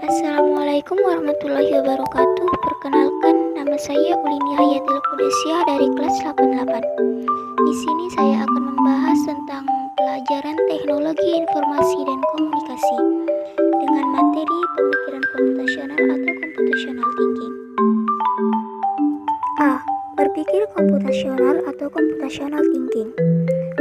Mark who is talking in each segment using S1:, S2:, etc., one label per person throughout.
S1: Assalamualaikum warahmatullahi wabarakatuh. Perkenalkan, nama saya Ulini Hayatil Qudesiyah dari kelas 88. Di sini saya akan membahas tentang pelajaran teknologi informasi dan komunikasi dengan materi pemikiran komputasional atau computational thinking. A. Berpikir komputasional atau computational thinking.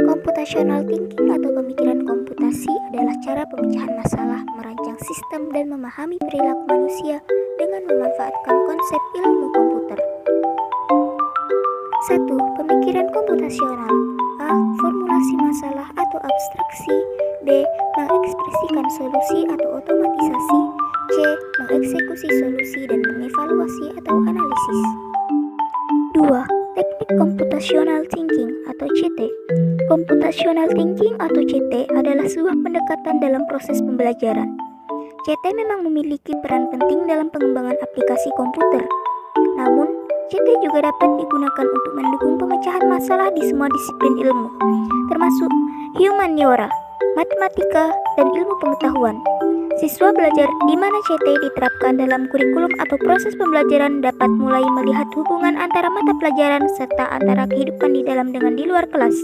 S1: Computational thinking atau pemikiran komputasi adalah cara pemecahan masalah, merancang sistem, dan memahami perilaku manusia dengan memanfaatkan konsep ilmu komputer. 1. Pemikiran komputasional. A. Formulasi masalah atau abstraksi. B. Mengekspresikan solusi atau otomatisasi. C. Mengeksekusi solusi dan mengevaluasi atau analisis. 2. Teknik computational thinking atau CT. Computational thinking atau CT adalah sebuah pendekatan dalam proses pembelajaran. CT memang memiliki peran penting dalam pengembangan aplikasi komputer. Namun, CT juga dapat digunakan untuk mendukung pemecahan masalah di semua disiplin ilmu, termasuk humaniora, matematika, dan ilmu pengetahuan. Siswa belajar di mana CT diterapkan dalam kurikulum atau proses pembelajaran dapat mulai melihat hubungan antara mata pelajaran serta antara kehidupan di dalam dengan di luar kelas.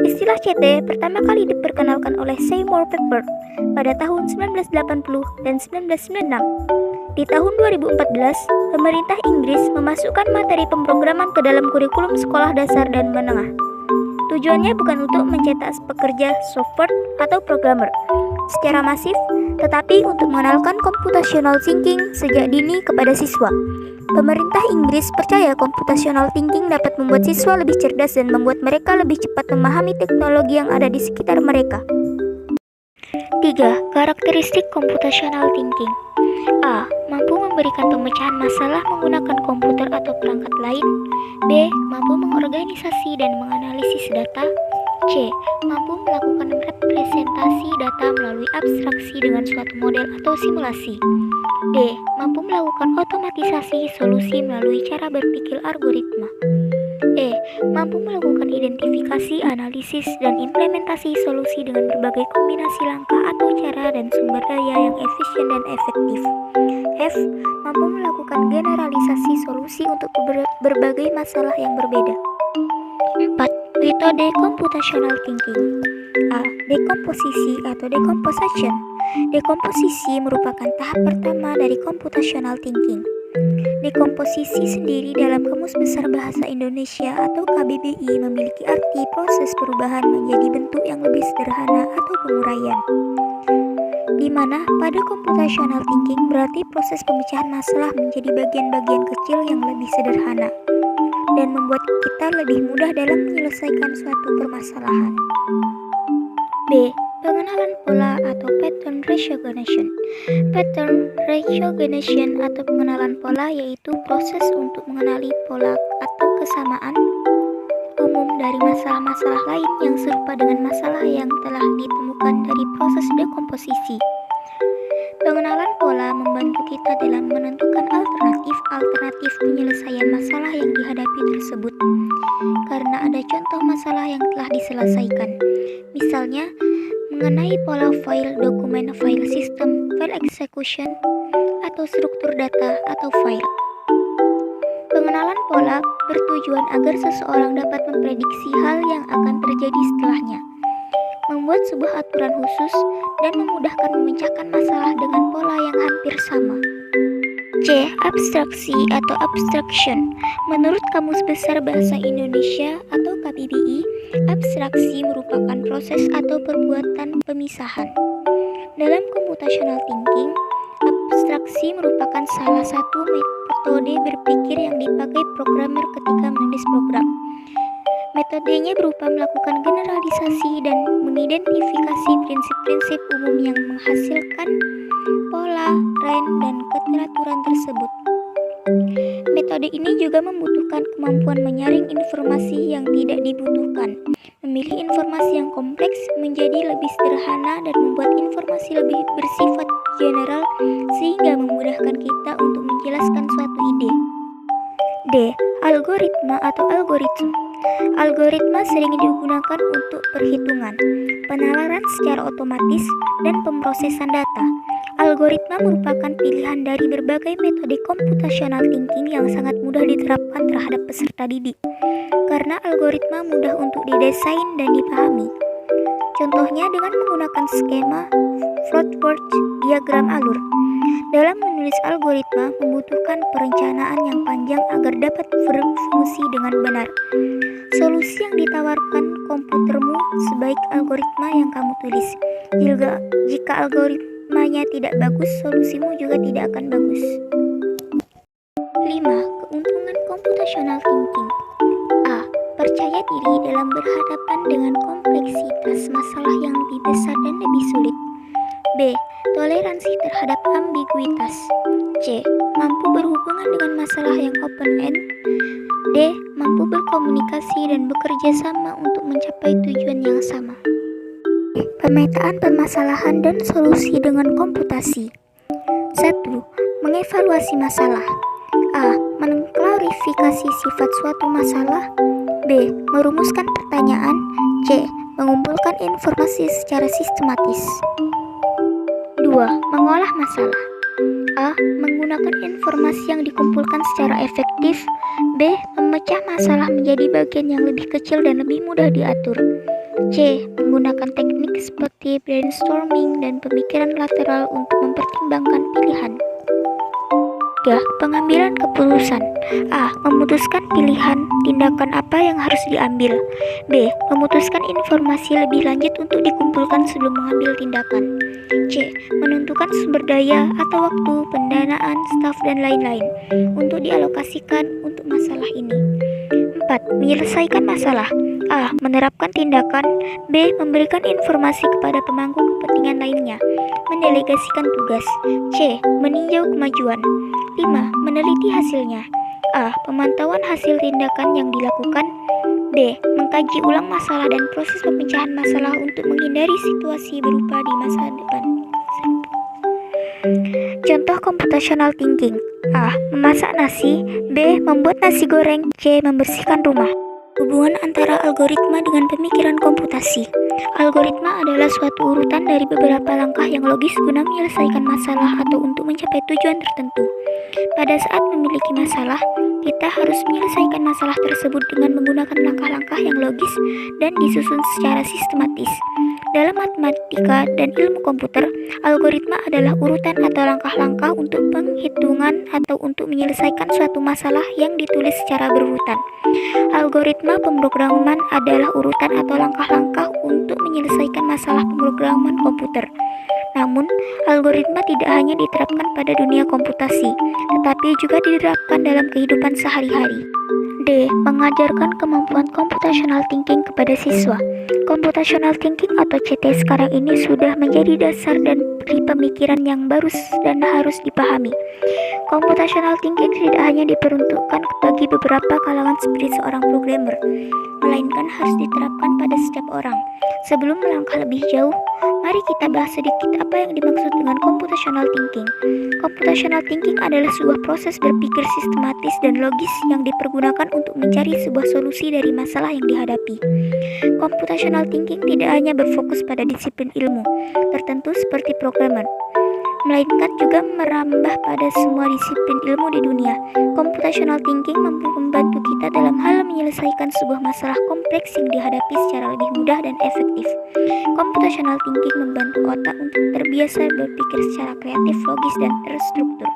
S1: Istilah CT pertama kali diperkenalkan oleh Seymour Papert pada tahun 1980 dan 1996. Di tahun 2014, pemerintah Inggris memasukkan materi pemrograman ke dalam kurikulum sekolah dasar dan menengah. Tujuannya bukan untuk mencetak pekerja software atau programmer secara masif, tetapi untuk mengenalkan computational thinking sejak dini kepada siswa. Pemerintah Inggris percaya computational thinking dapat membuat siswa lebih cerdas dan membuat mereka lebih cepat memahami teknologi yang ada di sekitar mereka. 3. Karakteristik computational thinking. A. Mampu memberikan pemecahan masalah menggunakan komputer atau perangkat lain. B. Mampu mengorganisasi dan menganalisis data. C. Mampu melakukan representasi data melalui abstraksi dengan suatu model atau simulasi. D. Mampu melakukan otomatisasi solusi melalui cara berpikir algoritma. E. Mampu melakukan identifikasi, analisis, dan implementasi solusi dengan berbagai kombinasi langkah atau cara dan sumber daya yang efisien dan efektif. F. Mampu melakukan generalisasi solusi untuk berbagai masalah yang berbeda. 4. Metode computational thinking. A. Dekomposisi atau decomposition. Dekomposisi merupakan tahap pertama dari computational thinking. Dekomposisi sendiri dalam Kamus Besar Bahasa Indonesia atau KBBI memiliki arti proses perubahan menjadi bentuk yang lebih sederhana atau penguraian. Di mana pada computational thinking berarti proses pemecahan masalah menjadi bagian-bagian kecil yang lebih sederhana dan membuat kita lebih mudah dalam menyelesaikan suatu permasalahan. B. Pengenalan pola atau pattern recognition. Pattern recognition atau pengenalan pola yaitu proses untuk mengenali pola atau kesamaan umum dari masalah-masalah lain yang serupa dengan masalah yang telah ditemukan dari proses dekomposisi. Pengenalan pola membantu kita dalam menentukan alternatif penyelesaian masalah yang dihadapi tersebut, karena ada contoh masalah yang telah diselesaikan. Misalnya, mengenai pola file, dokumen file system, file execution, atau struktur data atau file. Pengenalan pola bertujuan agar seseorang dapat memprediksi hal yang akan terjadi setelahnya, membuat sebuah aturan khusus, dan memudahkan memecahkan masalah dengan pola yang hampir sama. C. Abstraksi atau abstraction. Menurut Kamus Besar Bahasa Indonesia atau KBBI, abstraksi merupakan proses atau perbuatan pemisahan. Dalam computational thinking, abstraksi merupakan salah satu metode berpikir yang dipakai programmer ketika menulis program. Metodenya berupa melakukan generalisasi dan mengidentifikasi prinsip-prinsip umum yang menghasilkan pola, tren, dan keteraturan tersebut. Metode ini juga membutuhkan kemampuan menyaring informasi yang tidak dibutuhkan, memilih informasi yang kompleks menjadi lebih sederhana, dan membuat informasi lebih bersifat general sehingga memudahkan kita untuk menjelaskan suatu ide. D. Algoritma atau algoritma. Algoritma sering digunakan untuk perhitungan, penalaran secara otomatis, dan pemrosesan data. Algoritma merupakan pilihan dari berbagai metode computational thinking yang sangat mudah diterapkan terhadap peserta didik, karena algoritma mudah untuk didesain dan dipahami. Contohnya dengan menggunakan skema flow-chart diagram alur. Dalam menulis algoritma membutuhkan perencanaan yang panjang agar dapat berfungsi dengan benar. Solusi yang ditawarkan komputermu sebaik algoritma yang kamu tulis. Jika algoritmanya tidak bagus, solusimu juga tidak akan bagus. 5. Keuntungan computational thinking. A. Percaya diri dalam berhadapan dengan kompleksitas masalah yang lebih besar dan lebih sulit. B. Toleransi terhadap ambiguitas. C. Mampu berhubungan dengan masalah yang open-end. D. Mampu berkomunikasi dan bekerja sama untuk mencapai tujuan yang sama. Pemetaan permasalahan dan solusi dengan komputasi. 1. Mengevaluasi masalah. A. Mengklarifikasi sifat suatu masalah. B. Merumuskan pertanyaan. C. Mengumpulkan informasi secara sistematis. 2. Mengolah masalah. A. Menggunakan informasi yang dikumpulkan secara efektif. B. Memecah masalah menjadi bagian yang lebih kecil dan lebih mudah diatur. C. Menggunakan teknik seperti brainstorming dan pemikiran lateral untuk mempertimbangkan pilihan. 3. Pengambilan keputusan. A. Memutuskan pilihan tindakan apa yang harus diambil. B. Memutuskan informasi lebih lanjut untuk dikumpulkan sebelum mengambil tindakan. C. Menentukan sumber daya atau waktu, pendanaan, staf, dan lain-lain untuk dialokasikan untuk masalah ini. 4. Menyelesaikan masalah. A. Menerapkan tindakan. B. Memberikan informasi kepada pemangku kepentingan lainnya. Mendelegasikan tugas. C. Meninjau kemajuan. 5. Meneliti hasilnya. A. Pemantauan hasil tindakan yang dilakukan. B. Mengkaji ulang masalah dan proses pemecahan masalah untuk menghindari situasi berupa di masa depan. Contoh computational thinking. A. Memasak nasi. B. Membuat nasi goreng. C. Membersihkan rumah. Hubungan antara algoritma dengan pemikiran komputasi. Algoritma adalah suatu urutan dari beberapa langkah yang logis guna menyelesaikan masalah atau untuk mencapai tujuan tertentu. Pada saat memiliki masalah, kita harus menyelesaikan masalah tersebut dengan menggunakan langkah-langkah yang logis dan disusun secara sistematis. Dalam matematika dan ilmu komputer, algoritma adalah urutan atau langkah-langkah untuk penghitungan atau untuk menyelesaikan suatu masalah yang ditulis secara berurutan. Algoritma pemrograman adalah urutan atau langkah-langkah untuk menyelesaikan masalah pemrograman komputer. Namun, algoritma tidak hanya diterapkan pada dunia komputasi, tetapi juga diterapkan dalam kehidupan sehari-hari. D. Mengajarkan kemampuan computational thinking kepada siswa. Computational thinking atau CT sekarang ini sudah menjadi dasar dan pemikiran yang baru dan harus dipahami. Computational thinking tidak hanya diperuntukkan bagi beberapa kalangan seperti seorang programmer, melainkan harus diterapkan pada setiap orang. Sebelum melangkah lebih jauh, mari kita bahas sedikit apa yang dimaksud dengan computational thinking. Computational thinking adalah sebuah proses berpikir sistematis dan logis yang dipergunakan untuk mencari sebuah solusi dari masalah yang dihadapi. Computational thinking tidak hanya berfokus pada disiplin ilmu tertentu seperti programmer, melainkan juga merambah pada semua disiplin ilmu di dunia. Computational thinking mampu membantu kita dalam hal menyelesaikan sebuah masalah kompleks yang dihadapi secara lebih mudah dan efektif. Computational thinking membantu otak untuk terbiasa berpikir secara kreatif, logis, dan terstruktur.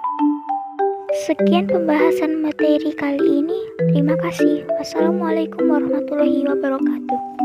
S1: Sekian pembahasan materi kali ini. Terima kasih. Wassalamualaikum warahmatullahi wabarakatuh.